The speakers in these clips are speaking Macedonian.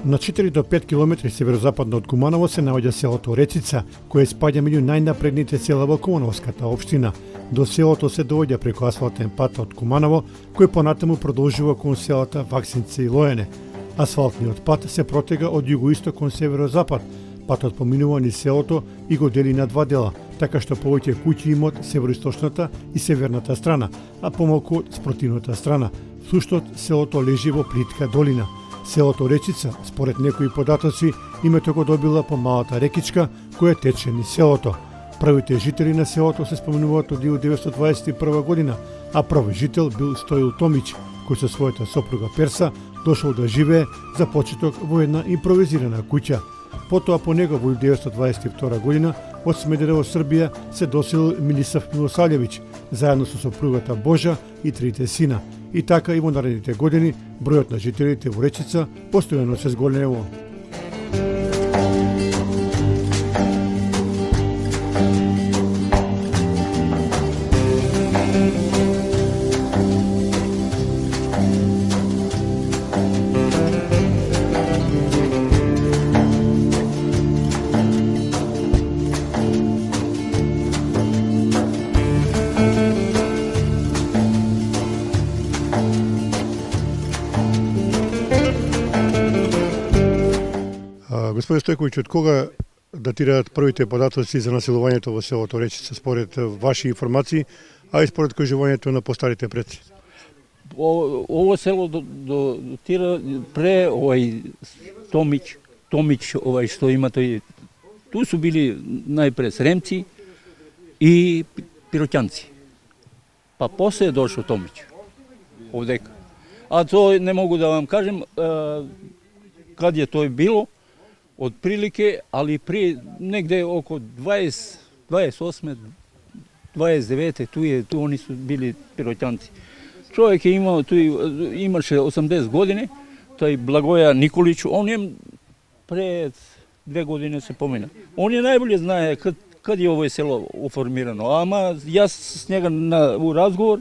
На 4 до 5 километри северозападно од Куманово се наоѓа селото Речица, кое спаѓа меѓу најнапредните села во Кумановската општина. До селото се дооѓа преку асфалтен пат од Куманово, кој понатаму продолжува кон селата Ваксинце и Лоене. Асфалтниот пат се протега од југоисток кон северозапад. Патот поминува низ селото и го дели на два дела, така што повеќе куќи има од североисточната и северната страна, а помалку од спротивната страна. Суштот селото лежи во плитка долина. Селото Речица, според некои податоци, името го добила по малата рекичка која тече низ селото. Првите жители на селото се споменуваат од 1921 година, а прв жител бил Стоил Томич, кој со својата сопруга Перса дошол да живее за почеток во една импровизирана куќа. Потоа по него во 1922 година од Смедерево, Србија, се доселил Милисав Милосављевиќ, заедно со сопругата Божа и трите сина. И така и во наредните години бројот на жителите во Речица постојано се зголемува. Господин Стојковиќ, од кога датираат првите податоци за населувањето во селото Речица според ваши информации, а и според кажувањето на постарите предци? Ово село датира пре Томич што има тој. Ту су били најпред Сремци и Пироќанци. Па после дошол Томич овдека. А тоа не могу да вам кажем кад е тој било, од прилike, ali pri negde oko 28. 29. tu oni su bili Piroćanci. Čovjek je imao, imaše 80 godine, taj Blagoja Nikolić, on je pre 2 godine se pomena. On je najbolje znaje kad je ovo selo uformirano, ama ja s njega u razgovor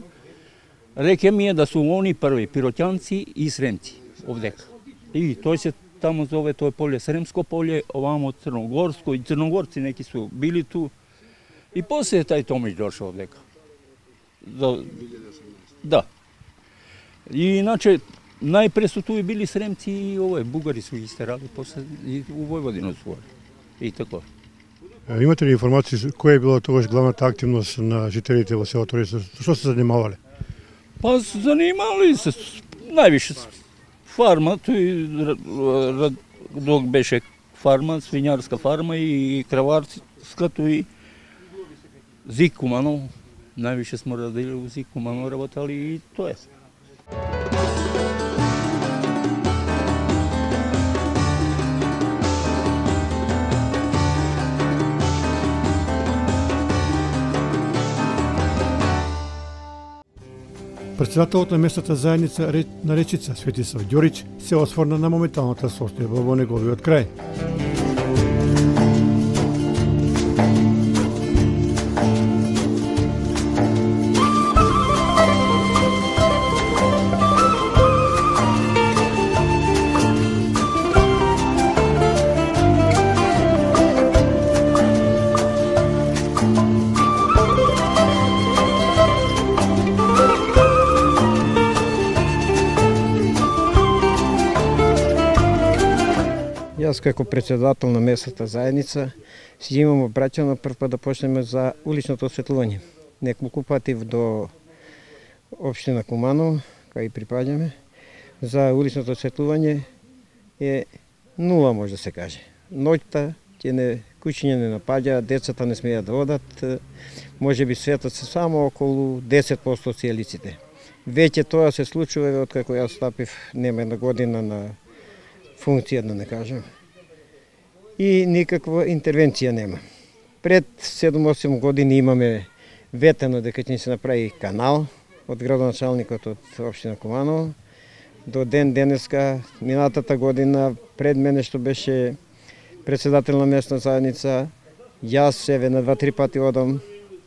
reke mi je da su oni prvi Piroćanci i Sremci ovdeka. I to se tamo zove, to je polje Sremsko polje, ovamo Crnogorsko i Crnogorci neki su bili tu. I poslije je taj Tomić došao ovdeka. Da. I inače, najpre su tu i bili Sremci i Bugari su isterali, posle i u Vojvodinu su i tako. Имате ли информации која е била тогаш главната активност на жителите во селото Речица? Што се занимавале? Па занимавали се највише фарма, dok беше фарма, свинјарска фарма и краварска, и Зик Куманов. Највише смо радили у Зик Куманов, работали и тоа е. Председателот на местната заедница на Речица, Светислав Ѓорич, се осврна на моменталната состојба во неговиот крај. Јас како председател на местната заедница си имам обраќано прв да почнеме за уличното осветлување. Неколку пати до општина Куманово, кај припаѓаме, за уличното осветлување е нула, може да се каже. Ноќта куќиња не напаѓа, децата не смеат да одат, може би светат се само околу 10% од селиците. Веќе тоа се случува откако јас стапив нема една година на функција, да не кажем. И никаква интервенција нема. Пред 7-8 години имаме ветено дека ќе се направи канал од градоначалникот од општина Куманово. До денеска, минатата година, пред мене што беше председател на местна заедница, јас на 2-3 пати одам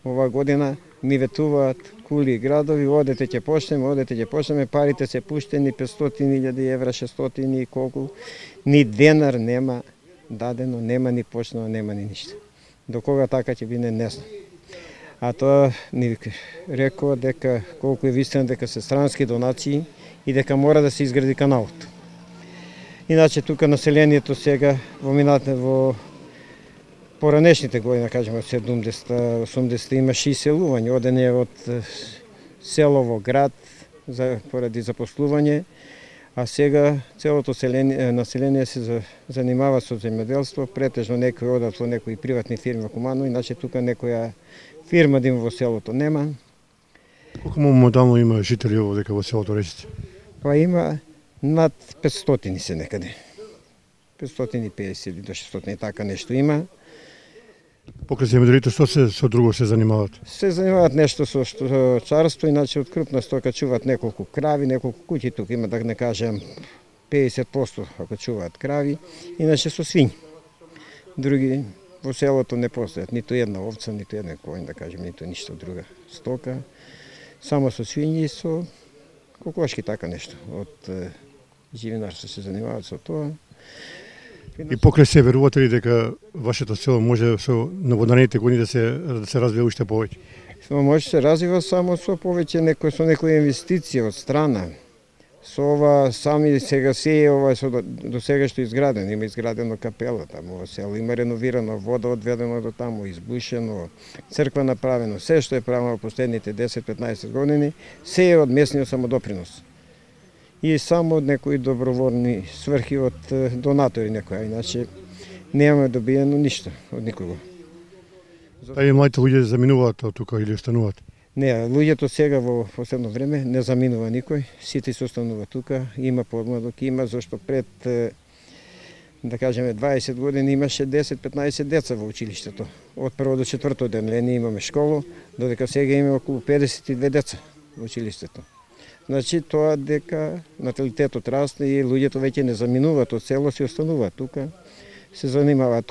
оваа година, ми ветуваат кули и градови, одете ќе почнеме, парите се пуштени, 500.000 евра, 600 и колку, ни денар нема дадено, нема ни почнало, нема ни ништо. До кога така ќе биде, не знам. А тоа ни рекоа дека колку е вистина дека се странски донации и дека мора да се изгради каналот. Иначе тука населението сега во поранешните години, да кажеме, 70-80 имаше иселување, одење од село во град поради запослување, а сега целото население се занимава со земјоделство, претежно некои одат во некои приватни фирми во Куманово, иначе тука некоја фирма да има во селото нема. Колку моментално има жители во селото Речица? Па има над 500 се некаде. 550 или до 600 така нешто има. Покрај земјоделите, што се со друго се занимаваат? Се занимаваат нешто со царство, иначе од крупна стока чуваат неколку крави, неколку куќи, тука има да не кажем 50% ако чуваат крави, иначе со свињи. Други во селото не постојат ниту една овца, ниту една коњ, да кажем, ниту ништо друга стока, само со свињи и со кокошки така нешто. Од живинарство се занимаваат со тоа. И покрај се верувате ли дека вашето село може со наводнените години да се развие уште повеќе? Може се развива само со повеќе со некоја инвестиција од страна. Со ова сами сега се ова до сега што изградено, има изградено капела таму во село, има реновирано, вода одведено до таму, избушено, црква направено, се што е правено во последните 10-15 години, се е од местниот самодопринос. И само од некои доброволни сврхи од донатори некоја, иначе немаме добиено ништо од никого. Па и младите луѓе заминуваат од тука или остануваат? Не, луѓето сега во последно време не заминува никој, сите се останува тука, има подмладок, има зашто пред, да кажеме, 20 години имаше 10-15 деца во училиштето. Од прво до четврто оделение имаме школу, додека сега има околу 52 деца во училиштето. Значи тоа дека наталитетот расте и луѓето веќе не заминуваат од село, се остануваат тука. Се занимаваат,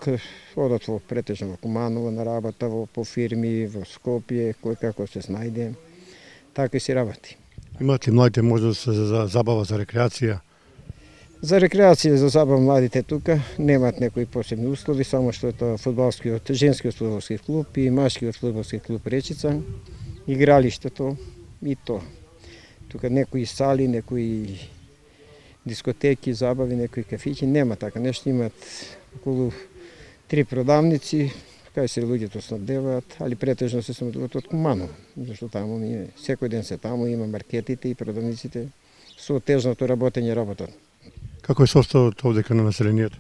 одат во претежно во Куманово на работа, по фирми, во Скопје, кој како се снајде. Така и се работи. Имаат ли младите можност за забава, за рекреација? За рекреација, за забава младите тука немаат некои посебни услови, само што е тоа женскиот фудбалски клуб и машкиот фудбалски клуб Речица, игралиштето и тоа. Тука некои сали, некои дискотеки, забави, некои кафиќи, нема така нешто, имаат околу 3 продавници, кај се луѓето снабдеваат, али претежно се снабдеваат од Куманово, зашто таму секој ден се таму, има маркетите и продавниците, со тежното работење работат. Како е составот овдека на населението?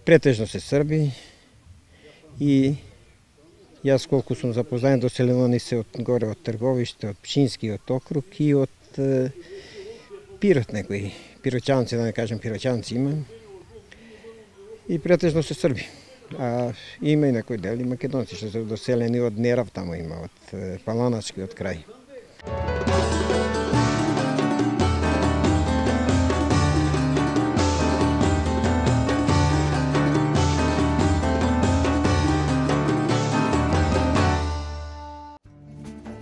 Претежно се срби и јас колку сум запознаен, доселени се од горе од Трговиште, од Пчинскиот округ и од Пирот некои, пирочанци, да не кажем пирочанци има. И претежно се срби. А има и некои дели македонци што се доселени од Нерав, таму има, од Паланачкиот крај.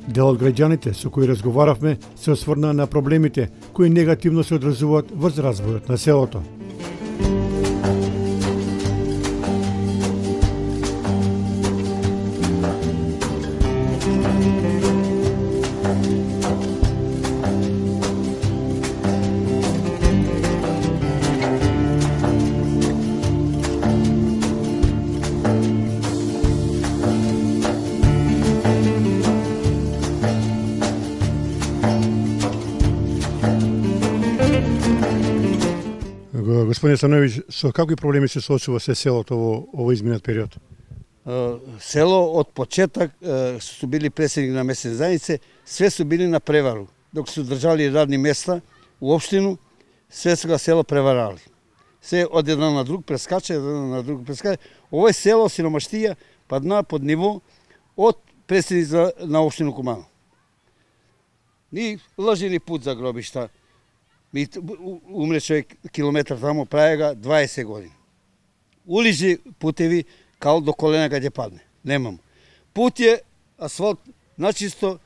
Дел од граѓаните со кои разговаравме се осврнаа на проблемите кои негативно се одразуваат врз развојот на селото. Господин Становиќ, со какви проблеми се соочува се селото во овој изминат период? Село од почеток су били председник на местни заеднице, све су били на превару. Док су држали радни места у општину, све сега село преварали. Се од еден на друг прескача, еден на друг прескача. Овој село сиромаштија падна под ниво од председник на општину Куманово. Ни лажени пут за гробишта. Умре човек километар тамо, прави ga 20 години. Улични путеви, кал до колена каде падне. Немам. Пут е асфалт načisto,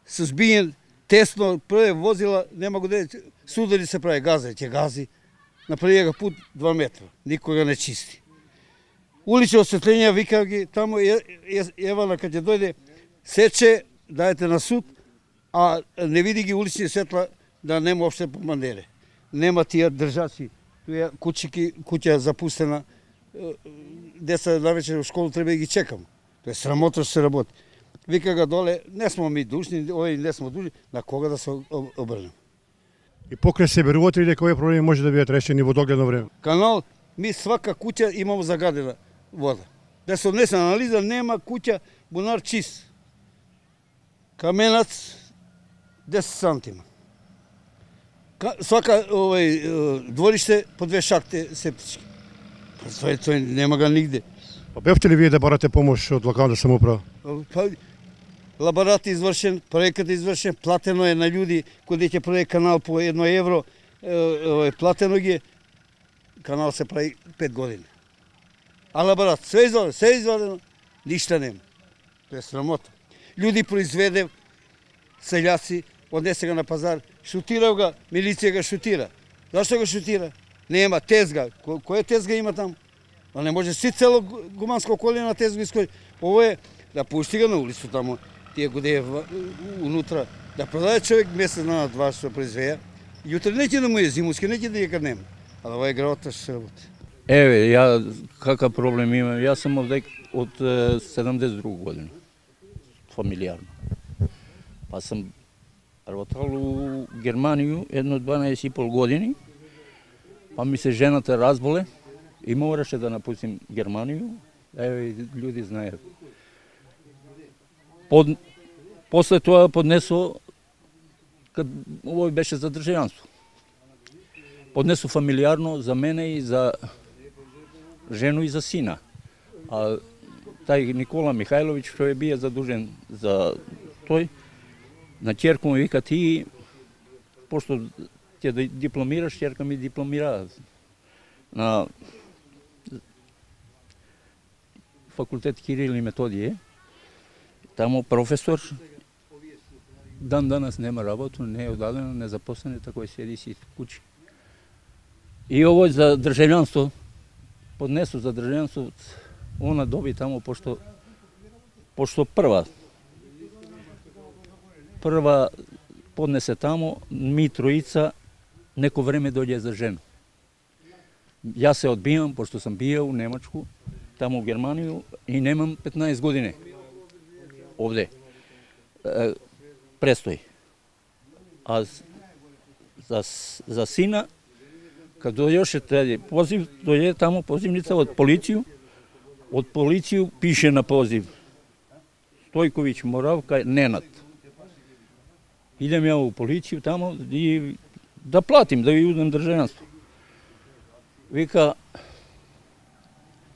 suzbijen, tesno, prve vozila, nema gde, sudari se prave, će gazi, napravi ga put 2 metra, niko ga ne čisti. Ulično osvetljenja, vikavgi, tamo Evana kad je dojde, seče, dajete na sud, a ne vidi gi ulični svetla da nema uopšte bandere. Nema ti držači, tu je kuća zapustena, deca na večer u školu treba da gi čekamo. To je sramota što se raboti. Vika ga dole, ne smo mi dužni, ovi ne smo dužni, na koga da se obrnemo. I pokraj sebe verujete li дека овие проблеми може да бидат решени во догледно време? Kanal, mi svaka kuća imamo zagadena voda. Da se odnese analiza, nema kuća, bunar čist. Kamenac 10 santima. Svaka dvorište po 2 šakte septičke. To nema ga nigde. Pa бевте ли вие да барате помош од локалната самоуправа? Pa, laborat je izvršen, projekat je izvršen, plateno je na ljudi koji će pravi kanal po 1 evro, plateno je, kanal se pravi 5 godina. A laborat, sve izvadeno, ništa nema. To je sramota. Ljudi proizvede, seljaci, odnese ga na pazar, šutiraju ga, milicija ga šutira. Zašto ga šutira? Nema tezga. Koje tezga ima tamo? A ne može svi celo gumansko okolje na tezgu iskoristiti. Ovo je da pušti ga na ulicu tamo, tije gde je unutra, da prodaje čovjek mjesec dana 2 što proizveja. Jutra neće da mu je zimuski, neće da je kad nema. Ali ovaj gravata što se raboti. Evo, ja kakav problem imam, ja sam ovdje od 72. godinu, familijarno. Pa sam работал u Germaniju jedno 12,5 godini, pa mi se ženата разболе i moraše da napustim Germaniju. Evo i ljudi znaju. Posle toga podneso, kad ovo беше za državljanstvo, podnesu familijarno za mene i za ženu i za sina. A taj Nikola Mihajlović, što je bio zadužen za toj, na ćerku mu vika ti, pošto će da diplomiraš, ćerka mi diplomira na fakultet Kiril i Metodije. Tamo profesor, dan danas nema работу, не е отдадено, незапослен, тако седи си кучи. И ово за државјанство, поднесу за државјанство, она доби тамо, пошто прва поднесе тамо, ми троица, неко време доđe за жену. Ја се одбивам, пошто сам бијал у Немачку, тамо у Германiju и немам 15 години. Ovde prestoji. A za sina, kad dođe poziv, dođe tamo pozivnica od policiju piše na poziv Stojković, Moravka, Nenad. Idem ja u policiju tamo i da platim, da joj uzmem državljanstvo. Vika,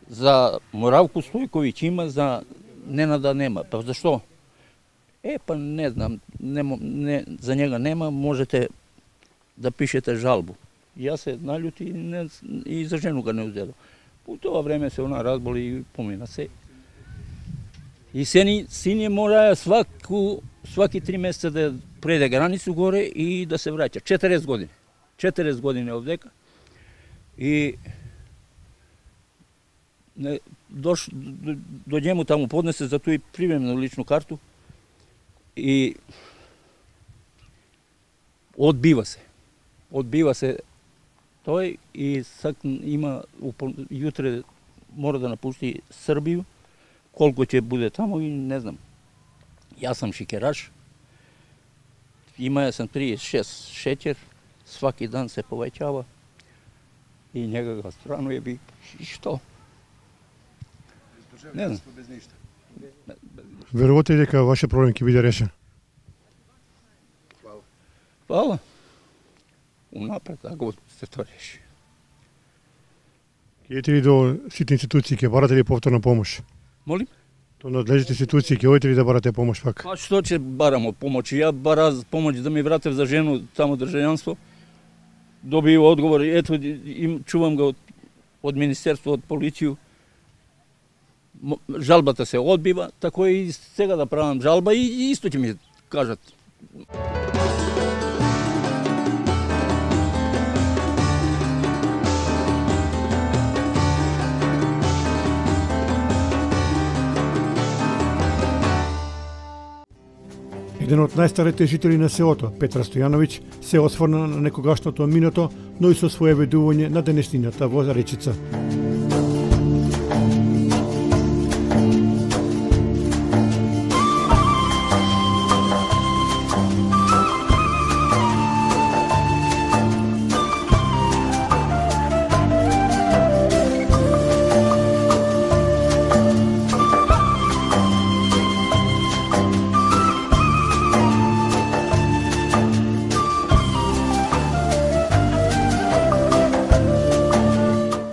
za Moravku Stojković ima, za Nenada nema. Pa zašto? Pa ne znam, za njega nema, možete da pišete žalbu. Ja se naljuti i za ženu ga ne uzelo. U to vreme se ona razboli i pomina se. I sin je mora svaki 3 meseca da prede granicu gore i da se vraća. 40 godine. 40 godine ovdeka. I dođe mu tamo podnese za tu i privremenu ličnu kartu i odbiva se to i sad ima jutre mora da napusti Srbiju, koliko će bude tamo i ne znam. Ja sam šikeraš, imao sam 36 šećer, svaki dan se povećava i njega ga strano je bi i što? Ne znam. Верувате ли дека вашиот проблем ќе биде решен? Hvala. Unapred, ako se to reši. Идете ли до сите институции, ќе барате ли повторна помош? Molim? До надлежните институции ќе одите ли да барате помош пак? Pa što će baramo pomoći? Ja bara pomoć da mi vrate za ženu tamo državljanstvo. Dobiju odgovor, eto, čuvam ga od ministarstva, od policiju. жалбата се одбива, тако и сега да правам жалба и исто ќе ми кажат. Еден од најстарите жители на селото, Петра Стојановиќ, се осврна на некогашното минато, но и со свое ведување на денешнината во Речица.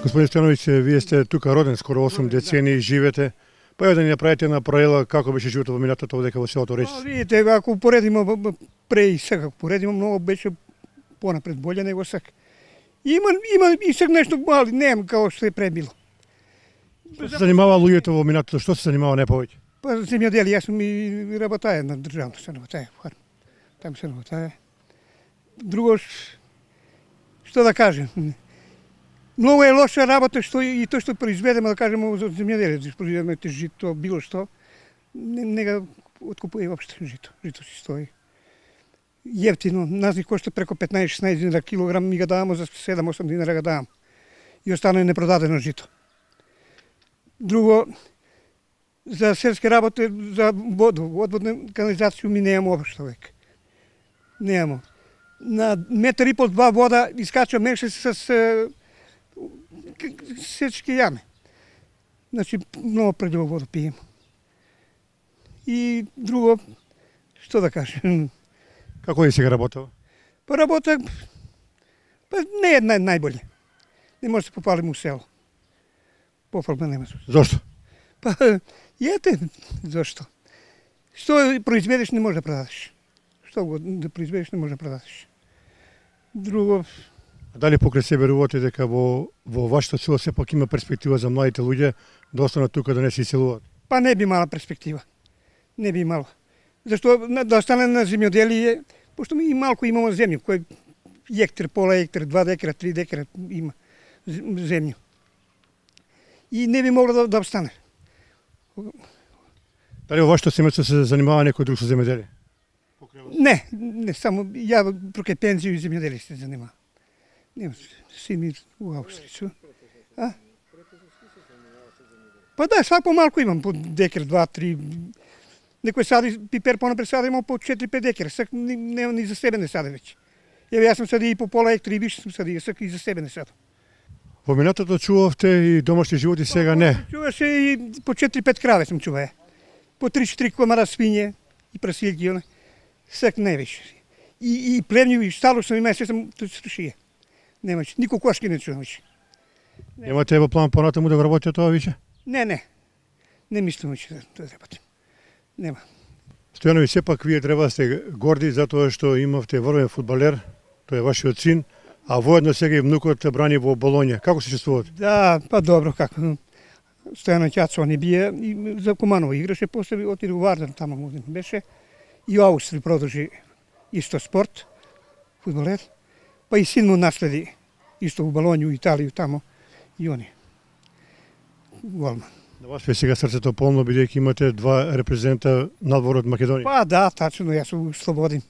Господин Стојановиќ, вие сте тука роден, скоро 8 децени, живете. Па да ни направите една паралела како беше животот во минатото овдека во селото Речица. Видите, ако упоредимо пре и сега, упоредимо многу беше понапред боле него сега. Има и сега нешто мали, нема како што е пребило. Што се занимава луѓето во минатото? Што се занимава не повеќе? Па земјоделие, јас сум и работаја на државно се работаја. Таму се работаја. Друго што да кажем? Многу е лоша работа што и тоа што произведеме, да кажеме, за земјоделие, да произведеме жито, било што, не го откупува воопшто жито. Жито си стои. Јефтино, нас ни кошта преко 15-16 динара килограм, ми го даваме за 7-8 динара го давам. И остана е непродадено жито. Друго, за селски работи, за одводна канализација ми немamo воопшто век. Немamo. На метар и пол, 2 вода искача меше с сечки јаме. Значи, многу предјава вода пием. И друго, што да кажем? Како е сега работава? Па работа, па не е најболje. Не може да се попалим у село. Пофалба нема. Зошто? Па, ете, зашто? Што произведеш не може да продадеш. Што го да произведеш не може да продадеш. Друго, Дали покрај се верувате дека во вашето село сепак има перспектива за младите луѓе да останат тука, да не се иселуваат? па не би мала перспектива. Не би мала. Зашто да остане на земјоделие, пошто ми и малку имamo земја, кој хектар, пола хектар, 2 декара, 3 декара има земја. И не би могло да обстане. Дали во вашето семејство се занимава некој друг со земјоделие? Не, само ја проке пензија и земјоделие се занимава. Нема, син ми у Австрија. Па да, свак по-малко имам, по декар, 2-3. Некој сади пипер понапред сади имам по 4-5 декара, сак нема ни за себе не сади веќе. Јас сум сади и по пола хектар и више сум сади, сак и за себе не садам. Во минатото чувавте и домашни животи, сега не. Чуваше и по 4-5 краве сум чувае. По 3-4 комара свиње и прасилки, сак не више. И племњи, и стало сум има, се сам срушија. Немаше, никој кошки не чувам више. Немате во план понатаму да го работите тоа више? Не. Не мислам више да работим. Нема. Стојановиќ, сепак вие треба да сте горди затоа што имавте врвен фудбалер, тој е вашиот син, а воедно сега и внукот брани во Болоња. Како се чувствувате? Да, па добро, како. Стојано ќацо не бие и за Куманово играше, после отиде у Вардар, таму му беше. И у Австрија продолжи исто спорт, фудбалер. Па и син му наследи исто у Болоњу, Италију, тамо и они. Голман. На вас ве сега срцето полно, бидејќи имате 2 репрезента надвор од Македонија. Па да, тачно, јас сум слободен.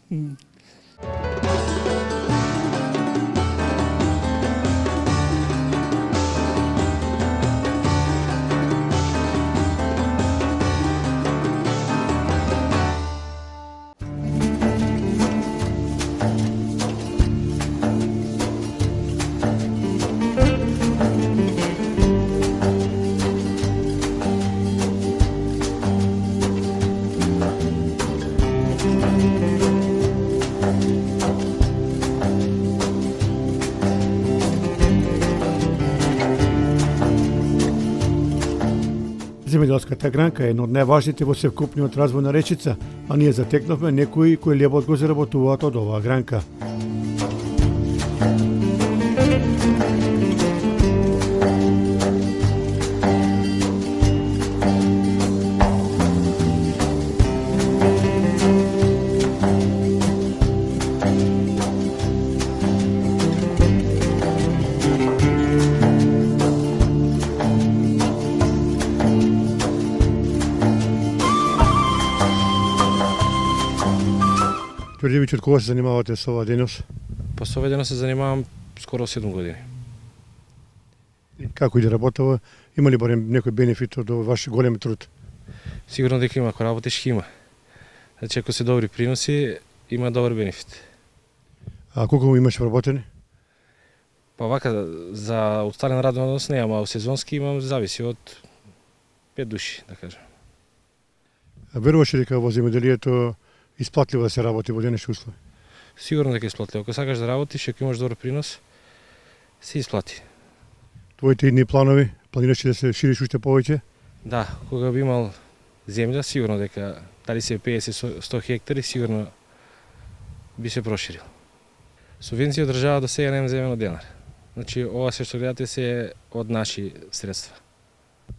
Земјоделската гранка е едно од најважните во севкупниот развој на Речица, а ние затекнавме некои кои лебот го заработуваат од оваа гранка. Јович, од кога се занимавате со оваа дејност? Па со оваа дејност се занимавам скоро 7 години. Како иде работава? Има ли барем некој бенефит од ваш голем труд? Сигурно дека има, ако работиш ќе има. Значи ако се добри приноси, има добар бенефит. А колку имаш вработени? Па вака, за останален раден однос не, ама сезонски имам, зависи од 5 души, да кажем. А веруваш ли дека во земјоделието исплатливо да се работи во денешни услови? Сигурно дека е исплатливо. Ако сакаш да работиш, ако имаш добар принос, се исплати. Твоите идни планови, планираш ли да се шириш уште повеќе? Да, кога би имал земја, сигурно дека дали се 50-100 хектари, сигурно би се проширил. Субвенција од држава до сега нема земено денар. Значи, ова се што гледате се од наши средства.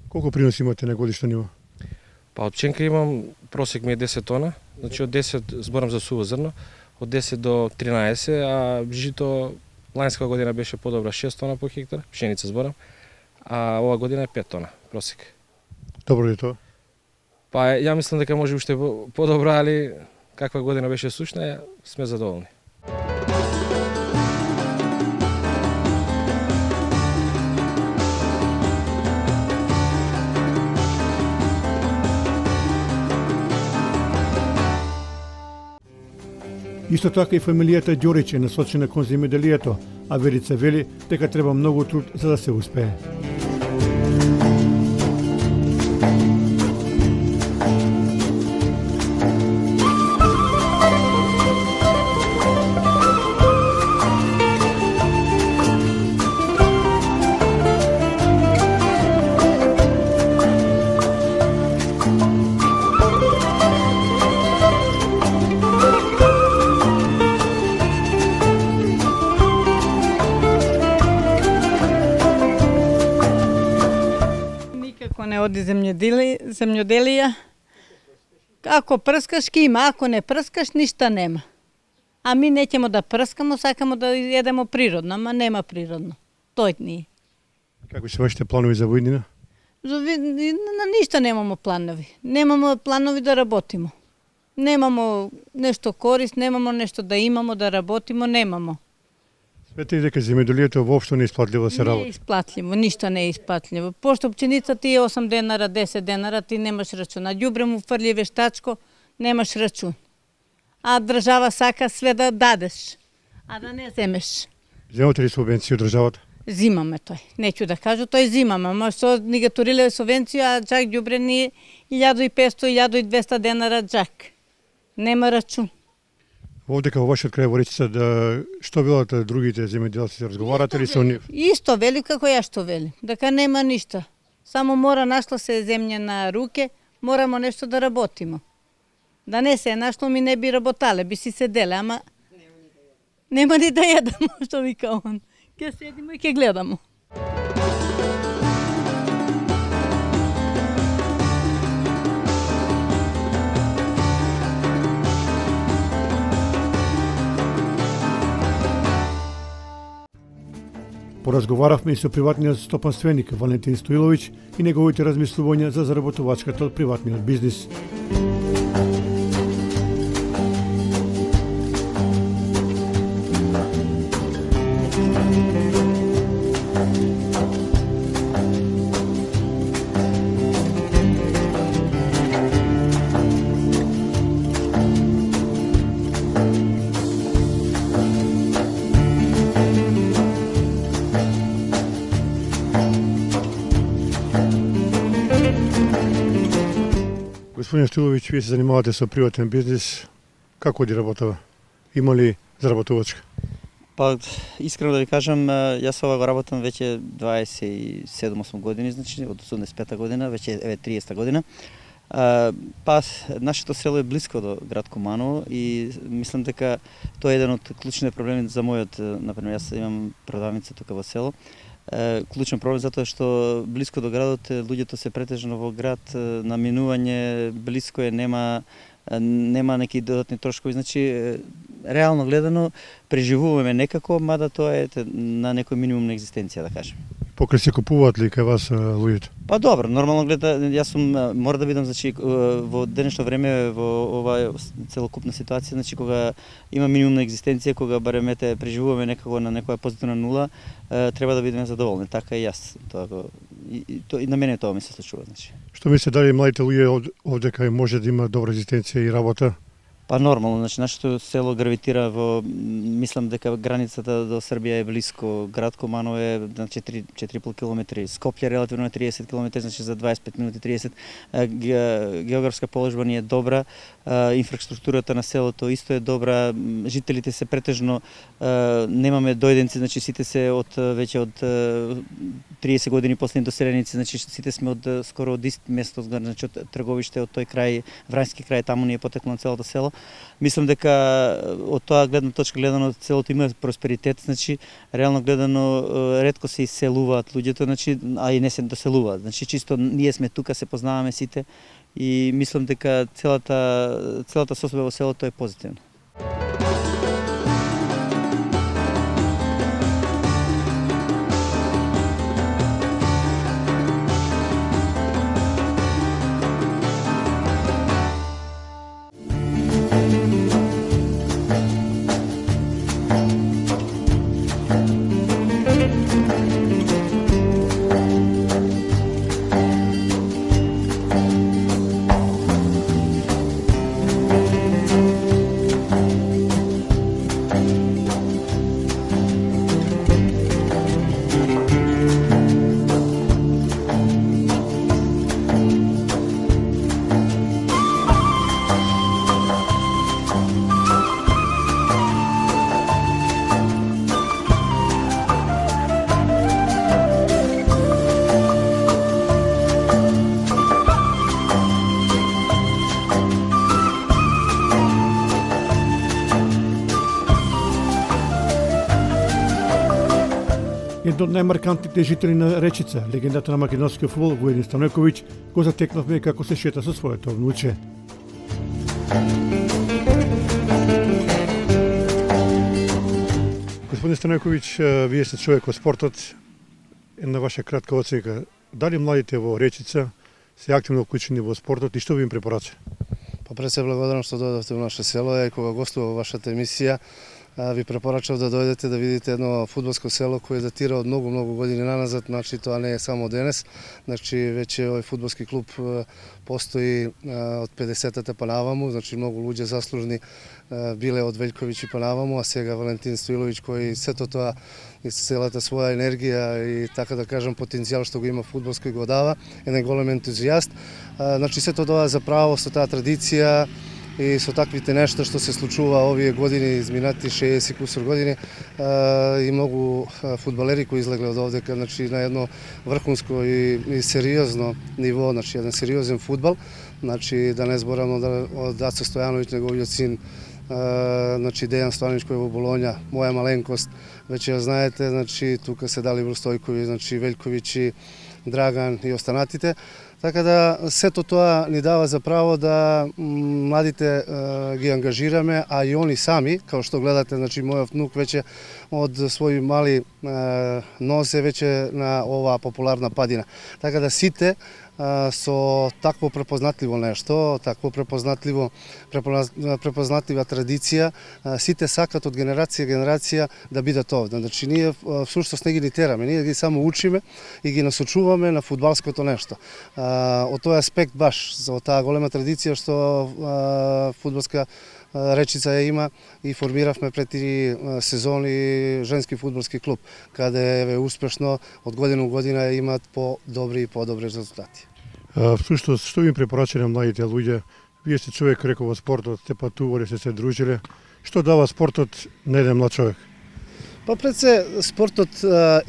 Колку принос имате на годишно ниво? Па од пченка имам, просек ми е 10 тона, значи од 10 зборам за суво зрно, од 10 до 13, а жито ланска година беше подобра 6 тона по хектар, пшеница зборам, а ова година е 5 тона просек. Добро ли тоа? Па ја мислам дека може уште подобра, али каква година беше сушна, сме задоволни. Исто така и фамилијата Ѓорич е насочена кон земјоделието, а Велица вели дека треба многу труд за да се успее. Не оди земјоделија. Ако прскаш ки има, ако не прскаш ништа нема. А ми неќемо да прскамо, сакамо да едемо природно, ама нема природно. Тој ни. Како се вашите планови за војднина? На ништа немамо планови. Немамо планови да работимо. Немамо нешто корис, немамо нешто да имамо, да работимо, немамо. Сметате дека земјоделието воопшто не е исплатливо да се работи? Не е исплатливо, ништо не е исплатливо. Пошто пченица ти е 8 денара, 10 денара, ти немаш рачун. А ѓубре му фрли вештачко, немаш рачун. А држава сака све да дадеш, а да не земеш. Земате ли субвенција од државата? Зимаме тој. Неќу да кажу, тој зимаме, ама што ни ги туриле субвенција, а чак ѓубре ни 1500-1200 денара чак. Нема рачун. Овдека во вашиот крај во Речица, што велат другите земјоделци, разговарате ли со нив? Исто вели како ја што вели, дека нема ништа. Само мора нашла се земја на руке, морамо нешто да работимо. Да не се нашло ми не би работале, би си седеле, ама нема ни да једамо, што вика он. Ке седимо и ке гледамо. Поразговаравме и со приватниот стопанственик Валентин Стоиловиќ и неговите размислувања за заработувачката од приватниот бизнис. Господин Стоиловиќ, вие се занимавате со приватен бизнис. Како оди работава? Има ли заработувачка? Па, искрено да ви кажам, јас ова го работам веќе 27-8 години, значи од 85 година, веќе еве 30 година. Па, нашето село е близко до град Куманово и мислам дека тоа е еден од клучните проблеми за мојот, например, јас имам продавница тука во село. Клучен проблем затоа што близко до градот луѓето се претежно во град, наминување близко е, нема неки додатни трошкови, значи реално гледано преживуваме некако, мада тоа е на некој минимум на екзистенција, да кажем. Покри се купуваат ли кај вас луѓето? Па добро, нормално гледа, јас сум мора да бидам значи во денешно време во оваа целокупна ситуација, значи кога има минимумна екзистенција, кога барем преживуваме некако на некоја позитивна нула, треба да бидеме задоволни, така и јас. И на мене тоа ми се случува, значи. Што мислите, дали младите луѓе овде кај може да има добра екзистенција и работа? Па нормално, значи нашето село гравитира во, мислам дека границата до Србија е блиско, град Куманово е на 4,5 километри, Скопје релативно на 30 километри, значи за 25 минути 30. Географска положба ни е добра, инфраструктурата на селото исто е добра, жителите се претежно немаме дојденци, значи сите се веќе од 30 години последни доселеници, значи сите сме од скоро од исто место, значи од Трговиште, од тој крај, Врањски крај, таму ни е потекло на целото село. Мислам дека од тоа гледна точка гледано целото има просперитет, значи реално гледано ретко се иселуваат луѓето, значи а и не се доселуваат. Значи чисто ние сме тука, се познаваме сите и мислам дека целата состојба во селото е позитивна. Едно од најмаркантните жители на Речица, легендата на македонскиот фудбал Војдин Станојковиќ, го затекнавме како се шета со своето внуче. Господин Станојковиќ, вие сте човек од спортот. Една ваша кратка оценка. Дали младите во Речица се активно вклучени во спортот и што ви им препорача? Па пред се благодарам што дојдовте во наше село и кога гостува во вашата емисија, ви препорачав да дојдете да видите едно фудбалско село кое датира од многу години наназад, значи тоа не е само денес, значи веќе овој фудбалски клуб постои од 50-та па наваму, значи многу луѓе заслужни биле од Велјковиќ и па наваму, а сега Валентин Стоиловиќ кој сето тоа и целата своја енергија и така да кажам потенцијал што го има фудбалски го дава, еден голем ентузијаст, значи сето тоа за право со таа традиција и со таквите нешта што се случува овие години, изминати 60 кусур години, и многу фудбалери кои излегле од овдека, значи на едно врхунско и сериозно ниво, значи еден сериозен фудбал, значи да не зборам од Даца Стојановиќ, неговиот син, значи Дејан Стојановиќ кој е во Болоња, моја маленкост, веќе ја знаете, значи тука се Далибор Стојковиќ, значи Велјковиќ, Драган и останатите. Така да сето тоа ни дава за право да младите ги ангажираме, а и они сами, као што гледате, значи мојот внук веќе од своји мали нозе веќе на оваа популарна падина. Така да сите со такво препознатливо нешто, такво препознатлива традиција, сите сакат од генерација да бидат овде. Значи ние всушност не ги тераме, ние ги само учиме и ги насочуваме на фудбалското нешто. Од тој аспект баш за таа голема традиција што фудбалска Речица ја има и формиравме пред 3 сезони женски фудбалски клуб, каде еве успешно од година у година имаат подобри и подобри резултати. Всушност, што ви препорача на младите луѓе? Вие сте човек рекол во спортот, сте патувале, сте се дружиле. Што дава спортот на еден млад човек? Па пред се, спортот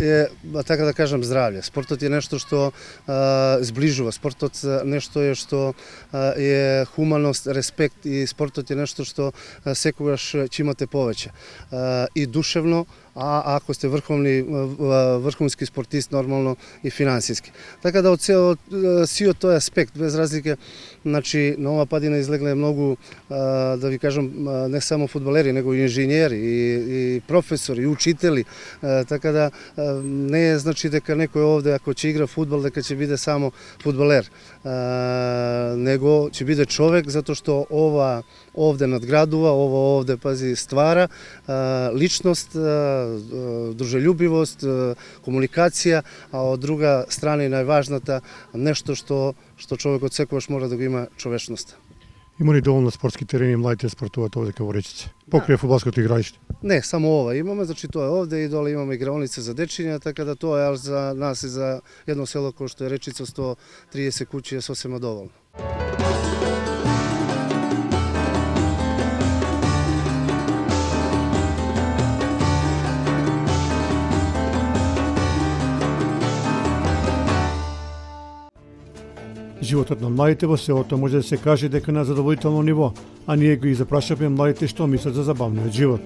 е, така да кажам, здравје. Спортот е нешто што зближува. Спортот нешто е што е хуманост, респект и спортот е нешто што секогаш ќе имате повеќе. И душевно, а ако сте врховски спортист нормално и финансиски. Така да од сиот тој аспект, без разлика, значи на ова падина излегле многу, да ви кажам, не само фудбалери, него и инженери, и професори, и учители, така да не е значи дека некој овде ако ќе игра фудбал дека ќе биде само фудбалер, него ќе биде човек затоа што ова овде надградува, ова овде пази ствара личност, дружелюбивост, комуникација, а од друга страна и најважната нешто што човекот секогаш мора да го има човечноста. Има ли доволно спортски терени младите спортуваат овде во Речица? Покрај фудбалското игралиште? Не, само ова имаме, значи тоа е овде и доле имаме игралници за дечиња, така да тоа е за нас и за едно село кој што е Речица 130 куќи е сосема доволно. Животот на младите во селото може да се каже дека на задоволително ниво, а ние ги запрашавме младите што мислат за забавниот живот.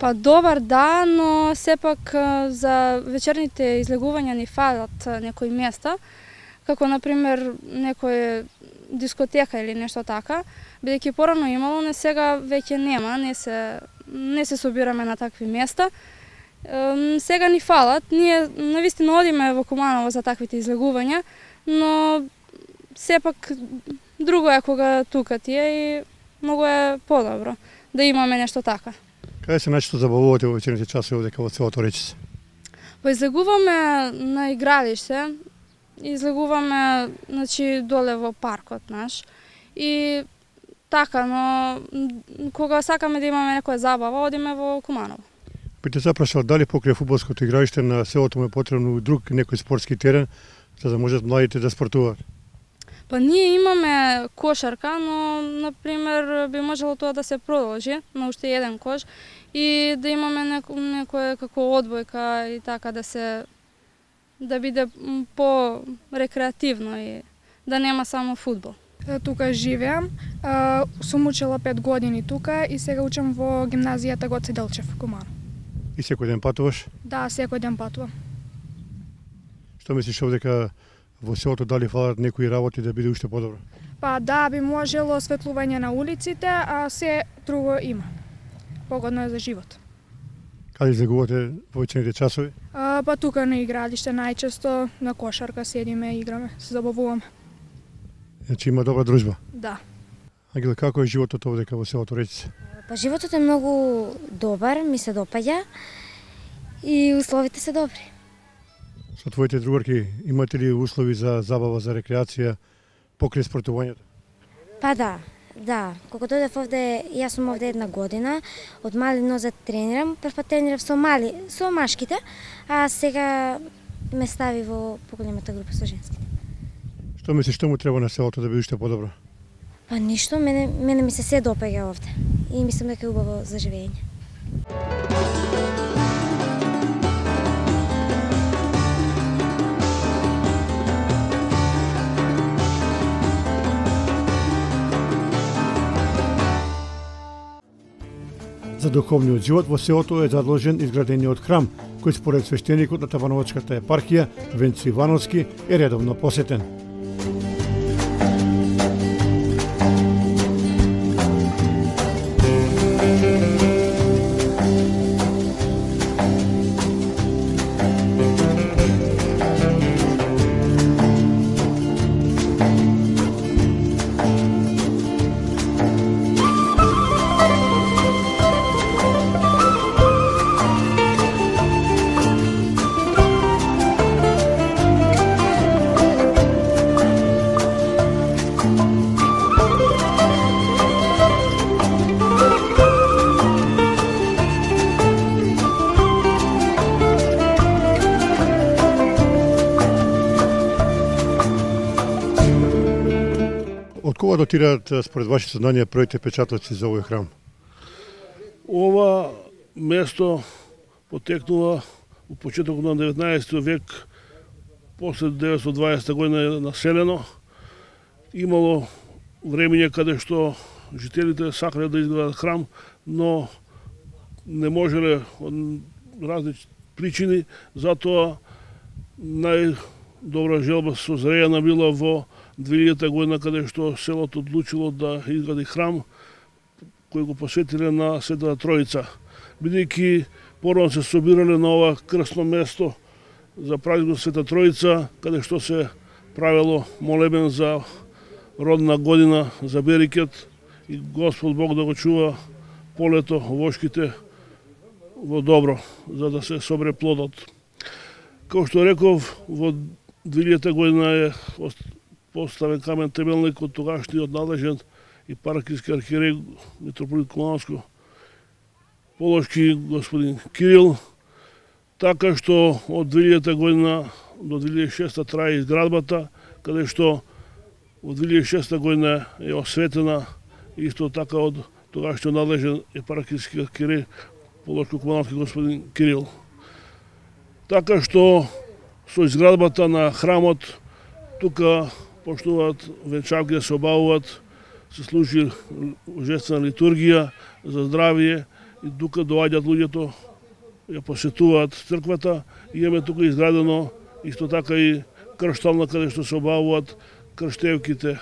Па добар да, но сепак за вечерните излегувања ни фалат некои места, како например некоја дискотека или нешто така, бидејќи порано имало, не сега веќе нема, не се собираме на такви места. Сега ни фалат, ние навистина одиме во Куманово за таквите излегувања, но сепак друго е кога тука ти е и многу е подобро да имаме нешто така. Каде се најчесто забавувате во вечерните часови овде во селото Речица? Па излегуваме на игралиште, излегуваме значи доле во паркот наш и така, но кога сакаме да имаме некоја забава, одиме во Куманово. Би те запрашал дали покрај фудбалското игралиште на селото му е потребно друг некој спортски терен за да можат младите да спортуваат? Па ние имаме кошарка, но например би можело тоа да се продолжи на уште еден кош и да имаме некоја како одбојка и така да биде по-рекреативно и да нема само фудбал. Тука живеам, сум учела 5 години тука и сега учам во гимназијата Гоце Делчев, Куманово. И секој ден патуваш? Да, секој ден патувам. Што мислиш овдека во селото дали фалат некои работи да биде уште подобро? Па да, би можело осветлување на улиците, а се друго има. Погодно е за живот. Каде излегувате во вечерните часови? Па тука на игралиште најчесто, на кошарка седиме, играме, се забавуваме. Значи има добра дружба? Да. Ангел, како е животот овдека во селото Речица? Па животот е многу добар, ми се допаѓа и условите се добри. Со твоите другарки имате ли услови за забава, за рекреација покрај спортувањето? Па да. Кога дојдев овде, јас сум овде 1 година, од мали нозе тренирам, прв тренирав со машките, а сега ме стави во поголемата група со женските. Што мислиш, што му треба на селото да биде уште подобро? Па ништо, мене ми се допаѓа овде и мислам дека е убаво за живење. За духовниот живот во селото е задолжен изградениот храм, кој според свештеникот на Табановачката епархија Венци Ивановски е редовно посетен. кога дотираат според ваши сознанија првите печатоци за овој храм? Ова место потекнува у почетокот на 19 век, после 1920 година е населено. Имало времење каде што жителите сакале да изградат храм, но не можеле од различни причини, затоа најдобра желба созрејана била во 2000 година, каде што селото одлучило да изгради храм кој го посветиле на Светата Тројца. Бидејќи порано се собирале на ова крстно место за празникот Света Тројца, каде што се правело молебен за родна година за берекет и Господ Бог да го чува полето, вошките во добро, за да се собере плодот. Како што реков, во 2000 година е поставен камен темелник од тогашниот надлежен епархиски архиерей митрополит Кумановско Полошки господин Кирил, така што од 2000 година до 2006 трае изградбата, каде што од 2006 година е осветена исто така од тогашниот надлежен епархиски архиерей Полошко-Кумановски господин Кирил. Така што со изградбата на храмот тука почнуваат венчавки да се обавуваат, се служи божествена литургија за здравие и тука доаѓаат луѓето, ја посетуваат црквата и имаме тука изградено исто така и крштална каде што се обавуваат крштевките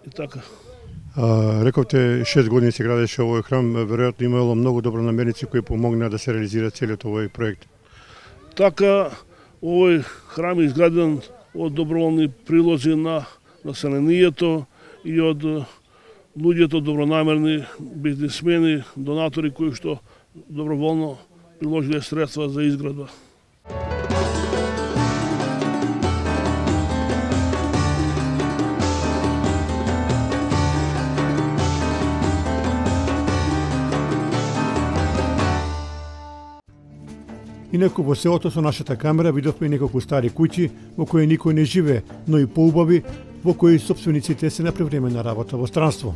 и така. Рековте 6 години се градеше овој храм, веројатно имало многу добронамерници кои помогнаа да се реализира целиот овој проект. Така, овој храм е изграден од доброволни прилози на населението и од луѓето добронамерни, бизнисмени, донатори кои што доброволно приложиле средства за изградба. Инаку во селото со нашата камера видовме неколку стари куќи во кои никој не живее, но и поубави во кои собствениците се на превременна работа во странство.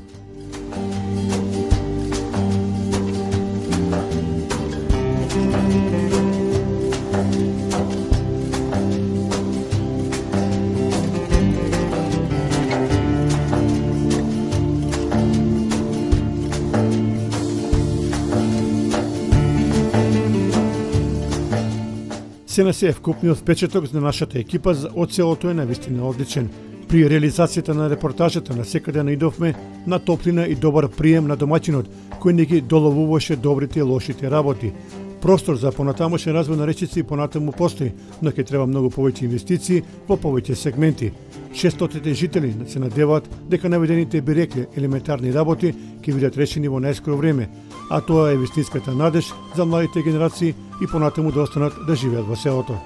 Се на се вкупниот впечаток на нашата екипа од селото е навистина одличен. При реализацијата на репортажата насекаде наидовме на топлина и добар прием на домаќинот, кој не ги доловуваше добрите и лошите работи. Простор за понатамошен развој на речици и понатаму постои, но ќе треба многу повеќе инвестиции во повеќе сегменти. 600 жители се надеваат дека наведените би рекле елементарни работи ќе бидат решени во најскоро време, а тоа е вистинската надеж за младите генерации и понатаму да останат да живеат во селото.